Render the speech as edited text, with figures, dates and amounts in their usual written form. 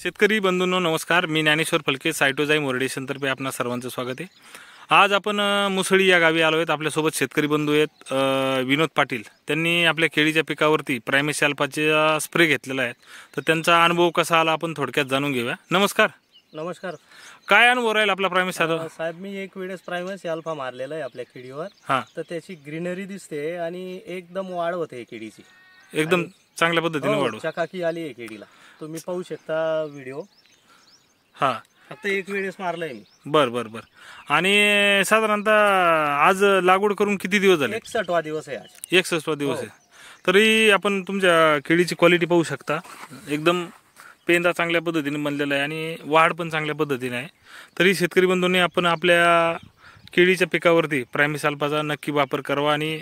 शेतकरी बंधूंनो नमस्कार. मी ज्ञानेश्वर फलके, सायटोझाईम ओरडेशनतर्फे आपणा सर्वांचं स्वागत आहे. आज आपण मुसळी या गावी आलो आहेत. आपल्यासोबत शेतकरी बंधू आहेत विनोद पाटील. त्यांनी आपल्या केळीच्या पिकावरती प्रायमेस अल्फाचा स्प्रे घेतलेला आहे. तर त्यांचा अनुभव कसा आला आपण थोडक्यात जाणून घेऊया. नमस्कार. नमस्कार काय अनुभव राहील आपला प्रायमेस साहेब. मी एक वेळेस प्रायमस अल्फा मारलेला आहे आपल्या केळीवर. तर त्याची ग्रीनरी दिसते आणि एकदम वाढ होते केळीची, एकदम चांगल्या पद्धतीने वाढव. चकाकी आली आहे केळीला. तुम्ही पाहू शकता व्हिडिओ. हा, फक्त एक वेळेस मारलंय मी. बर बर बर. आणि साधारणतः आज लागवड करून किती दिवस झाले? 61वा दिवस आहे आज. 61वा दिवस आहे. तरी आपण तुमच्या केळीची क्वालिटी पाहू शकता. एकदम पेंदा चांगल्या पद्धतीने बनलेला आहे आणि वाढ पण चांगल्या पद्धतीने आहे. तरी शेतकरी बंधूंनी आपण आपल्या केळीच्या पिकावरती प्रायमेस अल्फाचा नक्की वापर करावा आणि